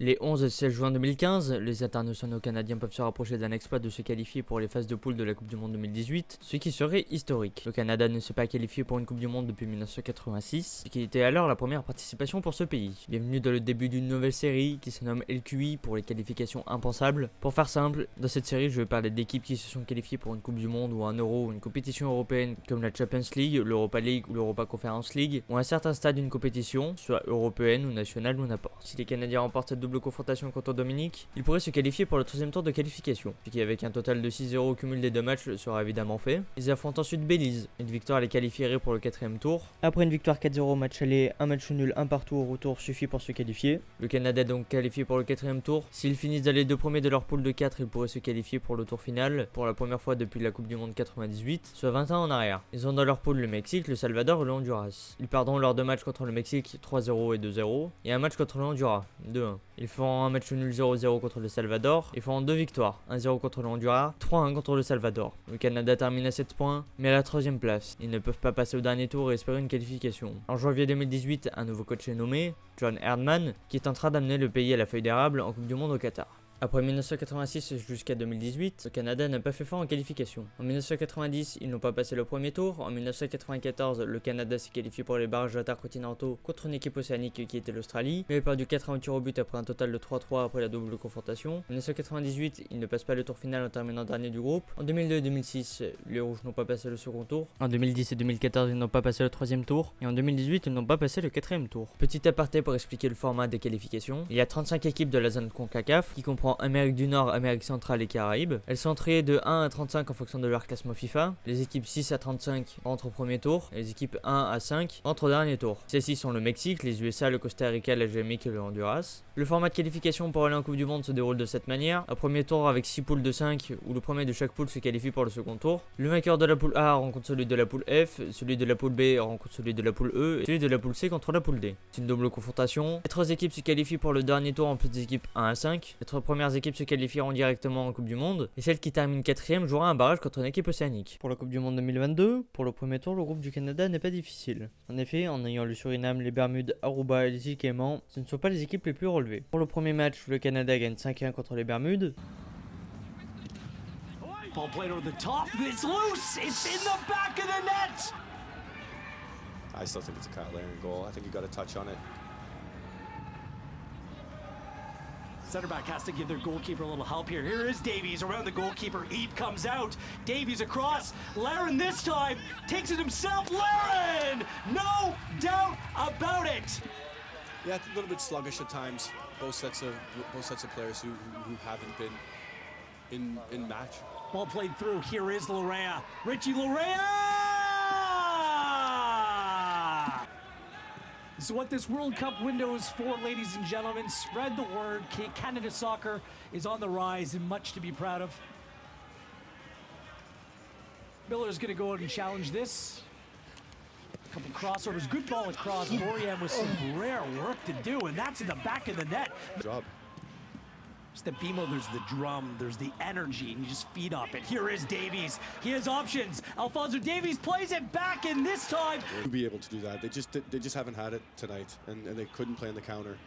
Les 11 et 16 juin 2015, les internationaux canadiens peuvent se rapprocher d'un exploit de se qualifier pour les phases de poule de la Coupe du Monde 2018, ce qui serait historique. Le Canada ne s'est pas qualifié pour une Coupe du Monde depuis 1986, ce qui était alors la première participation pour ce pays. Bienvenue dans le début d'une nouvelle série qui se nomme LQI pour les qualifications impensables. Pour faire simple, dans cette série je vais parler d'équipes qui se sont qualifiées pour une Coupe du Monde ou un Euro ou une compétition européenne comme la Champions League, l'Europa League ou l'Europa Conference League, ou à un certain stade d'une compétition, soit européenne ou nationale ou n'importe. Si les Canadiens remportent cette double confrontation contre Dominique, ils pourraient se qualifier pour le 3e tour de qualification, ce qui avec un total de 6-0 au cumul des deux matchs sera évidemment fait. Ils affrontent ensuite Belize, une victoire les qualifierait pour le 4e tour. Après une victoire 4-0 au match aller, un match nul, un partout au retour suffit pour se qualifier. Le Canada est donc qualifié pour le 4e tour. S'ils finissent dans les deux premiers de leur poule de 4, ils pourraient se qualifier pour le tour final, pour la première fois depuis la Coupe du Monde 98, soit 20 ans en arrière. Ils ont dans leur poule le Mexique, le Salvador et le Honduras. Ils perdront leurs deux matchs contre le Mexique 3-0 et 2-0, et un match contre le Honduras 2-1. Ils feront un match nul 0-0 contre le Salvador et feront deux victoires, 1-0 contre le Honduras, 3-1 contre le Salvador. Le Canada termine à 7 points, mais à la 3e place. Ils ne peuvent pas passer au dernier tour et espérer une qualification. En janvier 2018, un nouveau coach est nommé, John Herdman, qui tentera d'amener le pays à la feuille d'érable en Coupe du Monde au Qatar. Après 1986 jusqu'à 2018, le Canada n'a pas fait fort en qualification. En 1990, ils n'ont pas passé le premier tour. En 1994, le Canada s'est qualifié pour les barrages intercontinentaux contre une équipe océanique qui était l'Australie, mais a perdu 4 tirs au but après un total de 3-3 après la double confrontation. En 1998, ils ne passent pas le tour final en terminant dernier du groupe. En 2002 et 2006, les Rouges n'ont pas passé le second tour. En 2010 et 2014, ils n'ont pas passé le 3e tour. Et en 2018, ils n'ont pas passé le 4e tour. Petit aparté pour expliquer le format des qualifications. Il y a 35 équipes de la zone CONCACAF qui comprend Amérique du Nord, Amérique centrale et Caraïbes. Elles sont triées de 1 à 35 en fonction de leur classement FIFA. Les équipes 6 à 35 rentrent au premier tour. Et les équipes 1 à 5 rentrent au dernier tour. Celles-ci sont le Mexique, les USA, le Costa Rica, la Jamaïque et le Honduras. Le format de qualification pour aller en Coupe du Monde se déroule de cette manière. Un premier tour avec 6 poules de 5 où le premier de chaque poule se qualifie pour le second tour. Le vainqueur de la poule A rencontre celui de la poule F, celui de la poule B rencontre celui de la poule E et celui de la poule C contre la poule D. C'est une double confrontation. Les 3 équipes se qualifient pour le dernier tour en plus des équipes 1 à 5. Les 3 premières équipes se qualifieront directement en Coupe du Monde et celle qui termine 4e jouera un barrage contre une équipe océanique. Pour la Coupe du Monde 2022, pour le premier tour, le groupe du Canada n'est pas difficile. En effet, en ayant le Suriname, les Bermudes, Aruba et les îles Caïmans, ce ne sont pas les équipes les plus relevées. Pour le premier match, le Canada gagne 5-1 contre les Bermudes. Ball played over the top, it's loose, it's in the back of the net! I still think it's a Kyle Larin goal. I think you got a touch on it. Center back has to give their goalkeeper a little help here. Here is Davies around the goalkeeper. Eve comes out. Davies across. Larin this time takes it himself. Larin! No doubt about it. Yeah, a little bit sluggish at times. Both sets of players who haven't been in match. Ball played through. Here is Larea. Richie Larea! This is what this World Cup window is for, ladies and gentlemen. Spread the word. Canada soccer is on the rise and much to be proud of. Miller's going to go out and challenge this. A couple crossovers. Good ball across. Boriem with some rare work to do, and that's in the back of the net. Job. It's the BMO, there's the drum, there's the energy, and you just feed off it. Here is Davies. He has options. Alfonso Davies plays it back, and this time... To be able to do that. They just haven't had it tonight, and they couldn't play in the counter.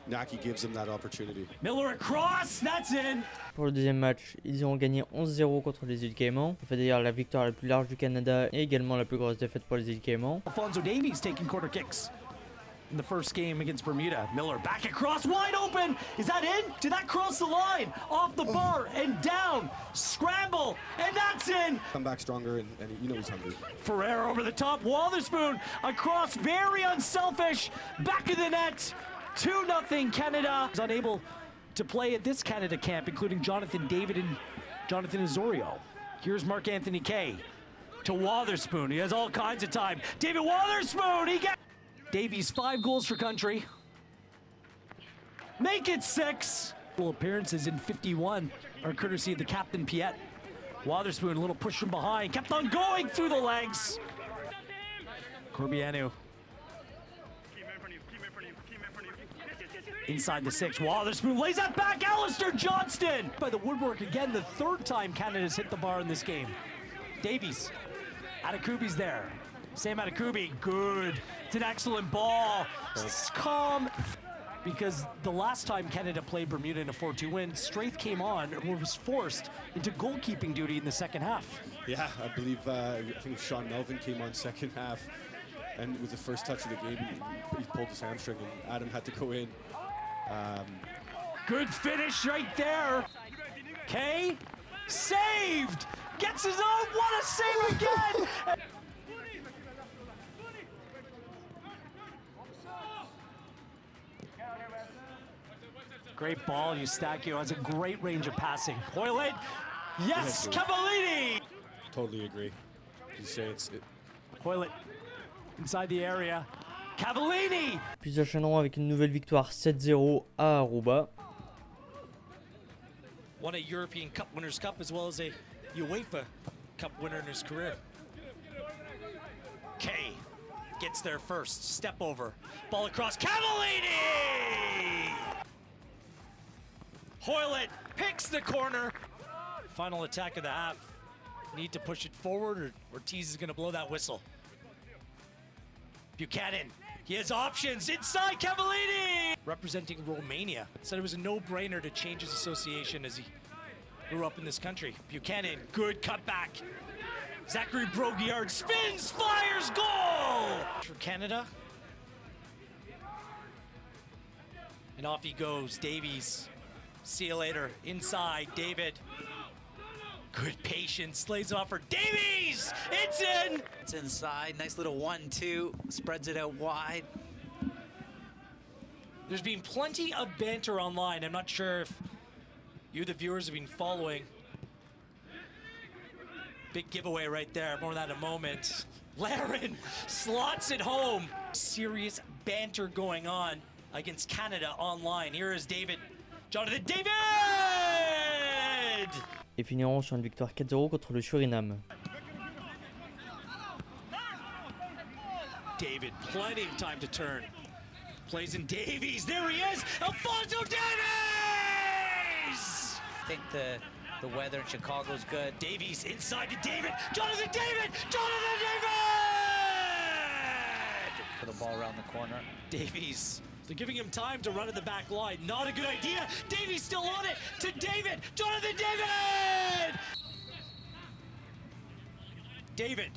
Naki gives them that opportunity. Miller across, that's in. Pour le deuxième match, ils ont gagné 11-0 contre les îles Caïmans. Ça fait d'ailleurs la victoire la plus large du Canada et également la plus grosse défaite pour les îles Caïmans. Alfonso Davies taking quarter kicks. In the first game against Bermuda, Miller back across, wide open. Is that in? Did that cross the line? Off the bar and down. Scramble, and that's in. Come back stronger, and you know he's hungry. Ferrer over the top. Wotherspoon across, very unselfish. Back of the net. 2-0 Canada. Is unable to play at this Canada camp, including Jonathan David and Jonathan Osorio. Here's Mark Anthony Kay to Wotherspoon. He has all kinds of time. David Wotherspoon, he gets. Davies 5 goals for country. Make it 6. Appearances in 51 are courtesy of the captain Piet. Wotherspoon, a little push from behind, kept on going through the legs. Corbianu. Inside the 6, Wotherspoon lays that back, Alistair Johnston! By the woodwork again, the 3rd time Canada's hit the bar in this game. Davies, Atakubi's there. Sam Atakubi, good. It's an excellent ball. Calm. because the last time Canada played Bermuda in a 4-2 win, Straith came on or was forced into goalkeeping duty in the second half. Yeah, I believe, I think Sean Melvin came on second half, and with the first touch of the game, he pulled his hamstring, and Adam had to go in. Good finish right there. Kay, saved! Gets his own, what a save again! Great ball, Eustachio has a great range of passing. Hoylett, yes, Cavallini! Totally agree. You say Hoylett, inside the area. Cavallini! Puis enchaînerons avec une nouvelle victoire 7-0 à Aruba. Won a European Cup Winners' Cup as well as a UEFA Cup winner in his career. Kay gets there first, step over, ball across, Cavallini! Hoylett picks the corner. Final attack of the half. Need to push it forward or Ortiz is gonna blow that whistle. Buchanan, he has options inside Cavallini! Representing Romania, said it was a no-brainer to change his association as he grew up in this country. Buchanan, good cutback. Zachary Brogiard spins, fires, goal! For Canada. And off he goes, Davies. See you later, inside, David. Good patience, lays off for Davies! It's in! It's inside, nice little 1-2, spreads it out wide. There's been plenty of banter online. I'm not sure if you, the viewers, have been following. Big giveaway right there, more of that in a moment. Laren slots it home. Serious banter going on against Canada online. Here is David. Jonathan David! Et finirons sur une victoire 4-0 contre le Suriname. David, plenty of time to turn. Plays in Davies, there he is! Alfonso Davies! I think the weather in Chicago is good. Davies inside to David! Jonathan David! Jonathan David! For the ball around the corner. Davies. They're giving him time to run at the back line. Not a good idea. Davies still on it to David. Jonathan David! David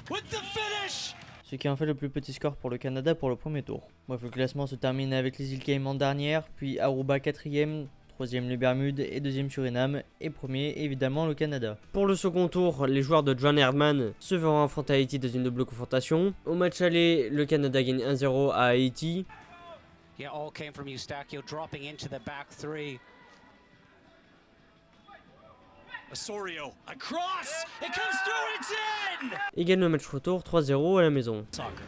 with the finish! Ce qui en fait le plus petit score pour le Canada pour le premier tour. Bref, le classement se termine avec les îles Caïmans dernière, puis Aruba 4ème, 3ème les Bermudes et 2ème Suriname, et premier évidemment le Canada. Pour le second tour, les joueurs de John Herdman se verront affronter Haïti dans une double confrontation. Au match aller, le Canada gagne 1-0 à Haïti. Yeah, all came from Eustachio dropping into the back three. Osorio, across! It comes through, it's in! Et gagne le match retour 3-0 à la maison. Soccer.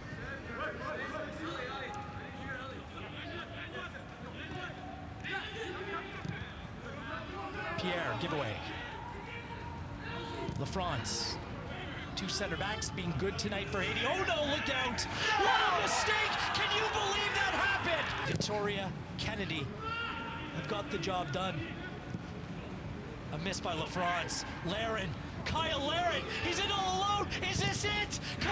Pierre, giveaway. LaFrance. Two center backs being good tonight for Haiti. Oh no, look out! What a mistake! Can you believe that happened? Victoria Kennedy have got the job done. A miss by LaFrance. Laren. Kyle Laren. He's in all alone. Is this it? Kyle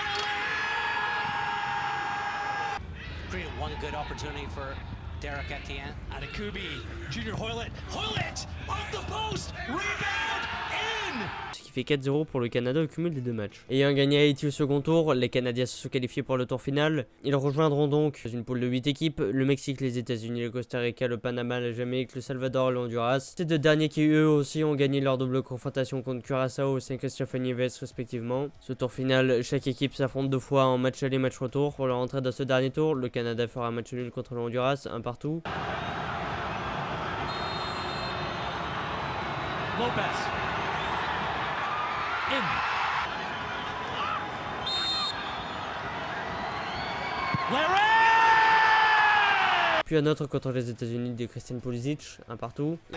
Laren! Created one good opportunity for Derek Etienne. Adekubi. Junior Hoylett. Hoylett! Off the post! Rebound! In! Ce qui fait 4-0 pour le Canada au cumul des deux matchs. Ayant gagné Haïti au second tour, les Canadiens se sont qualifiés pour le tour final. Ils rejoindront donc une poule de 8 équipes, le Mexique, les États-Unis, le Costa Rica, le Panama, la Jamaïque, le Salvador et le Honduras. Ces deux derniers qui eux aussi ont gagné leur double confrontation contre Curaçao et Saint-Christophe et Nieves respectivement. Ce tour final, chaque équipe s'affronte deux fois en match aller match retour. Pour leur entrée dans ce dernier tour, le Canada fera un match nul contre le Honduras, un partout. Lopez. In. Laren! Puis un autre contre les États-Unis de Christian Pulisic, un partout. He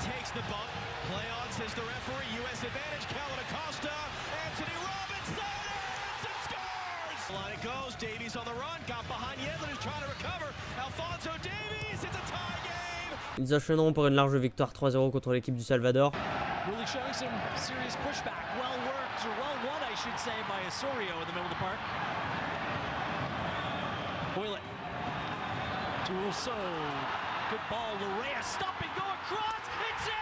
takes the bump. Play on, says the referee. U.S. advantage. Kellen Acosta. Anthony Robinson and scores. Line it goes. Davies on the run. Got behind Yedlin, who's trying to recover. Alfonso Davies. It's a tie game. Ils enchaîneront pour une large victoire 3-0 contre l'équipe du Salvador. Really showing some serious pushback. Well worked, or well won, I should say, by Osorio in the middle of the park. Hoylett to Russo. Good ball. Larea stop and go across. It's in!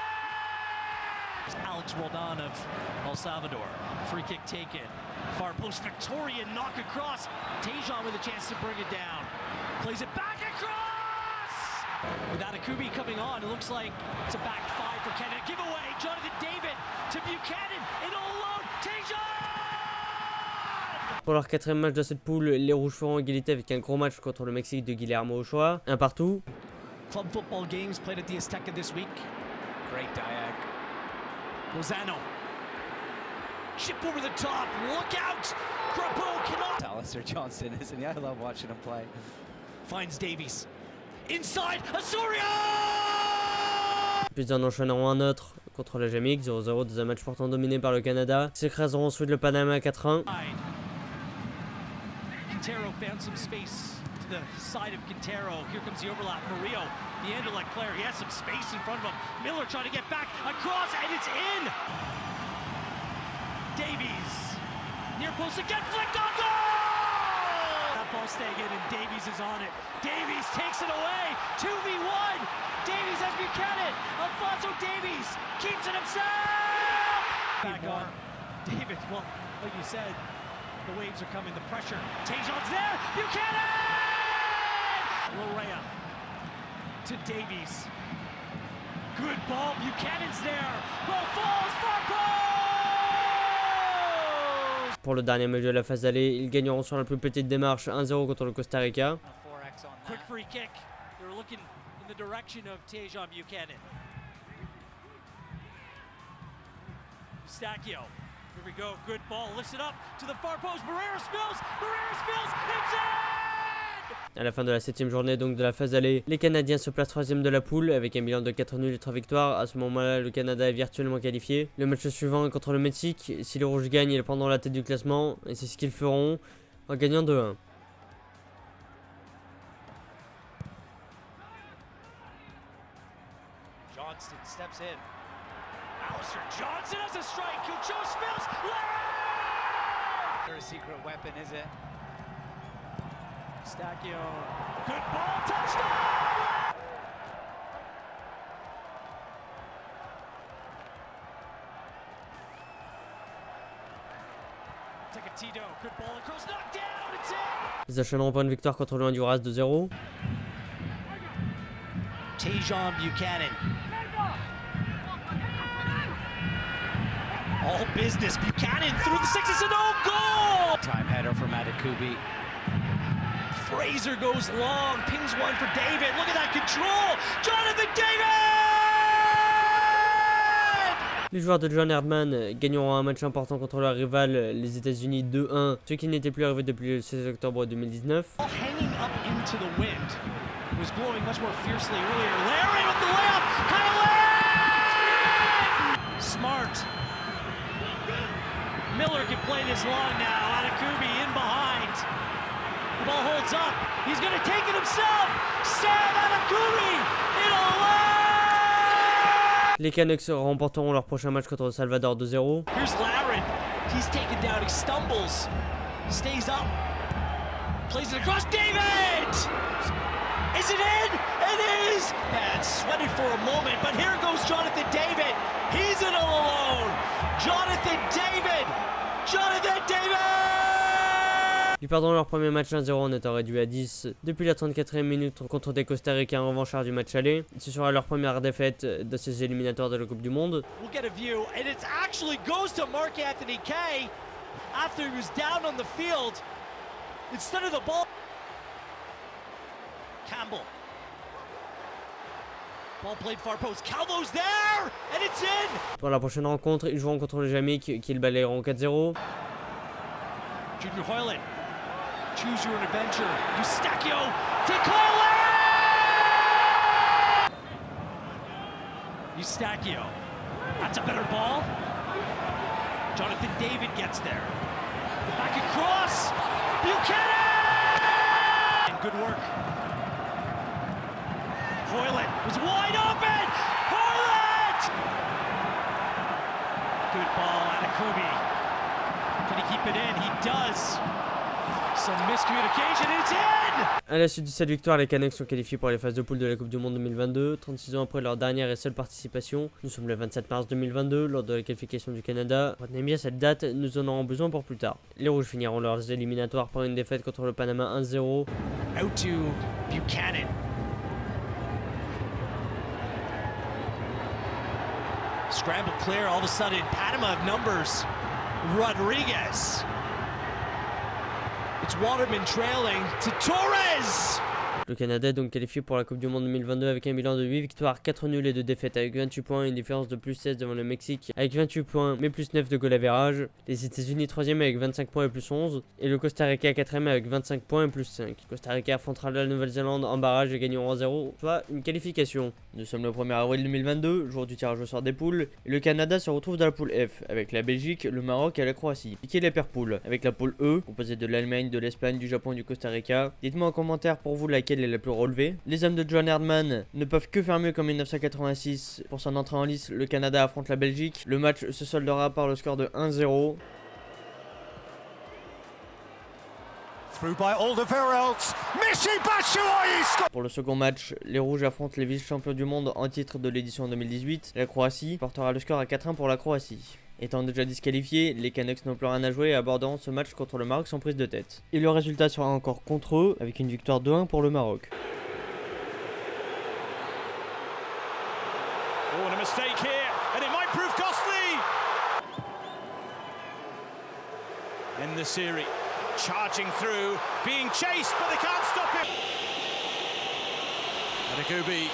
Alex Roldan of El Salvador. Free kick taken. Far post Victorian knock across. Tejan with a chance to bring it down. Plays it back across! With Atakubi coming on, it looks like it's a back five for Canada. Giveaway. Jonathan David to Buchanan. In all alone. Tejan! Pour leur quatrième match de cette poule, les Rouges feront égalité avec un gros match contre le Mexique de Guillermo Ochoa, un partout. Club football games played at the Azteca this week. Great diag. Lozano. Chip over the top. Look out! Crapeau cannot. Alistair Johnston, isn't he? I love watching him play. Finds Davies. Inside. Osorio! Puis en enchaîneront un autre contre la Jamaïque, 0-0 dans un match pourtant dominé par le Canada. S'écraseront ensuite le Panama 4-1. Quintero found some space to the side of Quintero. Here comes the overlap. Murillo, the Anderlecht player. He has some space in front of him. Miller trying to get back across, and it's in. Davies, near post again, flicked on goal! That ball staying in, and Davies is on it. Davies takes it away. 2v1. Davies has Buchanan. Alfonso Davies keeps it himself. Back on. David, well, like you said, the waves are coming, the pressure. Tejan's there. Buchanan! Larea to Davies. Good ball. Buchanan's there. Ball falls. Far post! Pour le dernier match de la phase aller, ils gagneront sur la plus petite démarche 1-0 contre le Costa Rica. Quick free kick. They're looking in the direction of Tejan Buchanan. Stacchio. Here we go. Good ball. Lifts it up to the far post. Barrera spills. It's in! À la fin de la 7ème journée donc de la phase aller, les Canadiens se placent 3ème de la poule avec un bilan de 4 nuls et 3 victoires. À ce moment-là, le Canada est virtuellement qualifié. Le match suivant est contre le Mexique. Si les Rouges gagnent, ils prendront la tête du classement et c'est ce qu'ils feront en gagnant 2-1. Johnston steps in. Alistair Johnston has a strike. Kucho spills. They're a secret weapon, is it? Stacchio. Good ball. Touchdown! Tecatito. Good ball across. Knocked down. It's in! Ils enchaîneront pas une victoire contre le Honduras 2-0. Tejan Buchanan. All business. Buchanan through the six. It's an own goal! Time header from Atakubi. Fraser goes long. Pings one for David. Look at that control. Jonathan David! Les joueurs de John Herdman gagneront un match important contre leur rival, les États-Unis 2-1, ce qui n'était plus arrivé depuis le 16 octobre 2019. Hanging up into the wind. It was blowing much more fiercely earlier. Larry with the layup. Kyle Larry! Smart. Miller can play this long now. Atakubi in behind. The ball holds up. He's going to take it himself. Sam Atakubi in a lane. Les Canucks remporteront leur prochain match contre le Salvador 2-0. Here's Laren. He's taken down. He stumbles. Stays up. Plays it across. David! Is it in? It is! And sweated for a moment, but here goes Jonathan David. He's in all alone. Jonathan David! Jonathan David! Ils perdront leur premier match 1-0 en étant réduits à 10 depuis la 34e minute contre des Costa Ricains revanchards du match aller. Ce sera leur première défaite de ces éliminatoires de la Coupe du Monde. We'll get a view, and it actually goes to Mark Anthony Kaye after he was down on the field. Instead of the ball, Campbell. Ball played far post. Calvo's there, and it's in. Pour la prochaine rencontre, ils joueront contre le Jamaïque qui le balayeront 4-0. Junior Hoyland. Choose your adventure. Eustachio to Kyle. Eustachio. That's a better ball. Jonathan David gets there. Back across. Buchanan! And good work. Hoyland was wide open. Hoyland! Good ball, Atakubi. Can he keep it in? He does. Some miscommunication, it's in! À la suite de cette victoire, les Canucks sont qualifiés pour les phases de poule de la Coupe du Monde 2022, 36 ans après leur dernière et seule participation. Nous sommes le 27 mars 2022, lors de la qualification du Canada. Retenez bien cette date, nous en aurons besoin pour plus tard. Les Rouges finiront leurs éliminatoires par une défaite contre le Panama 1-0. Out to Buchanan. Scramble clear, all of a sudden, Panama of numbers. Rodriguez. It's Waterman trailing to Torres! Le Canada est donc qualifié pour la Coupe du Monde 2022 avec un bilan de 8 victoires, 4 nuls et 2 défaites avec 28 points et une différence de plus 16 devant le Mexique avec 28 points mais plus 9 de goal average. Les États-Unis 3e avec 25 points et plus 11 et le Costa Rica 4e avec 25 points et plus 5. Costa Rica affrontera la Nouvelle-Zélande en barrage et gagneront 1-0, soit une qualification. Nous sommes le 1er avril 2022, jour du tirage au sort des poules, et le Canada se retrouve dans la poule F avec la Belgique, le Maroc et la Croatie. Piquez les paires poules avec la poule E, composée de l'Allemagne, de l'Espagne, du Japon et du Costa Rica. Dites-moi en commentaire pour vous laquelle est la plus relevée. Les hommes de John Herdman ne peuvent que faire mieux qu'en 1986. Pour son entrée en lice, le Canada affronte la Belgique. Le match se soldera par le score de 1-0. Through by Alderweireld. Michy Batshuayi scores. Pour le second match, les Rouges affrontent les vice-champions du monde en titre de l'édition 2018. La Croatie portera le score à 4-1 pour la Croatie. Étant déjà disqualifiés, les Canucks n'ont plus rien à jouer et aborderont ce match contre le Maroc sans prise de tête. Et le résultat sera encore contre eux avec une victoire 2-1 pour le Maroc. Oh, and a mistake here, and it might prove costly. In the series, charging through, being chased, but they can't stop him. And Agubi,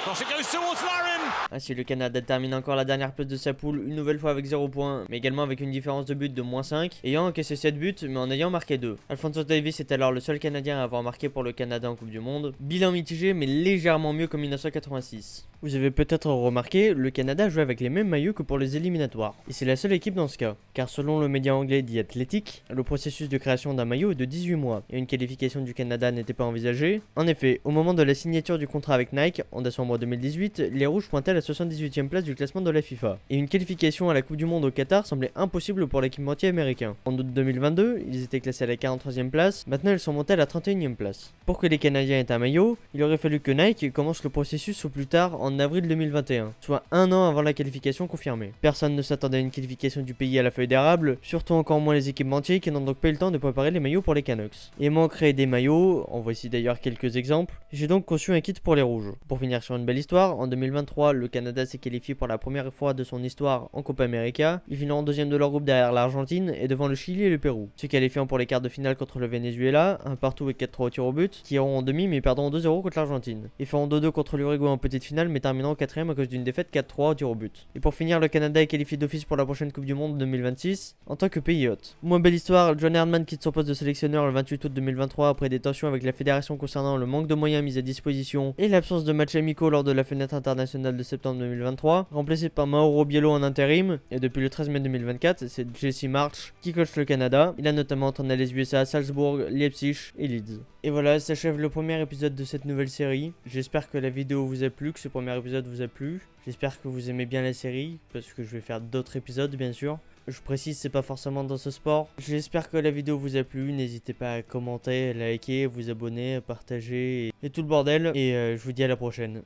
cross it goes towards Larin. Ainsi, le Canada termine encore la dernière place de sa poule, une nouvelle fois avec 0 points, mais également avec une différence de but de -5, ayant encaissé 7 buts, mais en ayant marqué 2. Alphonso Davies est alors le seul Canadien à avoir marqué pour le Canada en Coupe du Monde. Bilan mitigé, mais légèrement mieux qu'en 1986. Vous avez peut-être remarqué, le Canada joue avec les mêmes maillots que pour les éliminatoires. Et c'est la seule équipe dans ce cas. Car selon le média anglais The Athletic, le processus de création d'un maillot est de 18 mois, et une qualification du Canada n'était pas envisagée. En effet, au moment de la signature du contrat avec Nike, en décembre 2018, les Rouges pointaient à la 78e place du classement de la FIFA. Et une qualification à la Coupe du Monde au Qatar semblait impossible pour l'équipementier américain. En août 2022, ils étaient classés à la 43e place, maintenant ils sont montés à la 31e place. Pour que les Canadiens aient un maillot, il aurait fallu que Nike commence le processus au plus tard en avril 2021, soit un an avant la qualification confirmée. Personne ne s'attendait à une qualification du pays à la feuille d'érable, surtout encore moins les équipementiers qui n'ont donc pas eu le temps de préparer les maillots pour les Canucks. Aimant créer des maillots, en voici d'ailleurs quelques exemples, j'ai donc conçu un kit pour les Rouges. Pour finir sur une belle histoire, en 2023, le Canada s'est qualifié pour la première fois de son histoire en Copa América. Ils finiront deuxième de leur groupe derrière l'Argentine et devant le Chili et le Pérou. Se qualifiant pour les quarts de finale contre le Venezuela, un partout et 4-3 au tir au but, qui iront en demi mais perdront 2-0 contre l'Argentine. Ils feront 2-2 contre l'Uruguay en petite finale mais termineront 4ème à cause d'une défaite 4-3 au tir au but. Et pour finir, le Canada est qualifié d'office pour la prochaine Coupe du Monde 2026 en tant que pays hôte. Moins belle histoire, John Herdman quitte son poste de sélectionneur le 28 août 2023 après des tensions avec la fédération concernant le manque de moyens mis à disposition et l'absence de matchs amicaux lors de la fenêtre internationale de septembre 2023, remplacé par Mauro Biello en intérim, et depuis le 13 mai 2024, c'est Jesse March qui coach le Canada. Il a notamment entraîné les USA à Salzbourg, Leipzig et Leeds. Et voilà, s'achève le premier épisode de cette nouvelle série. J'espère que la vidéo vous a plu, que ce premier épisode vous a plu. J'espère que vous aimez bien la série, parce que je vais faire d'autres épisodes bien sûr. Je précise, c'est pas forcément dans ce sport. J'espère que la vidéo vous a plu. N'hésitez pas à commenter, à liker, à vous abonner, à partager et tout le bordel. Et je vous dis à la prochaine.